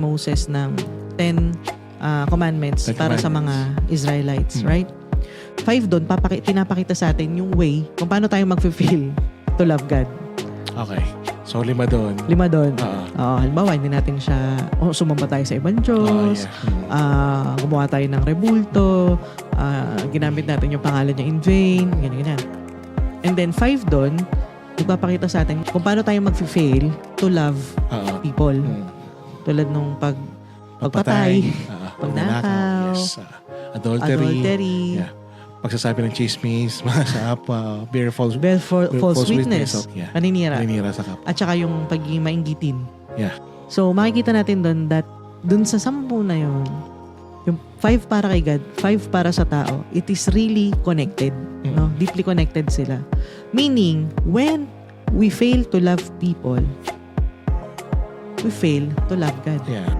Moses ng 10 commandments para sa mga Israelites, right? 5 doon, pinapakita sa atin yung way kung paano tayo mag-feel to love God. Okay. So, 5 doon. 5 doon. Halimbawa, hindi natin siya, sumamba tayo sa ibang Diyos, gumawa tayo ng rebulto, ginamit natin yung pangalan niya in vain, ganyan. And then 5 doon, ipapakita sa atin kung paano tayo mag-fail to love people. Tulad nung pagpatay, pagnakaw, yes, adultery. Yeah. Pagsasabi ng chismis, masapa, false witness, paninira sa kapwa. at saka yung pagiging mainggitin. Yeah. So makikita natin doon that doon sa 10 na yun, yung 5 para kay God, 5 para sa tao, it is really connected. No? Deeply connected sila. Meaning, when we fail to love people, we fail to love God. Yeah.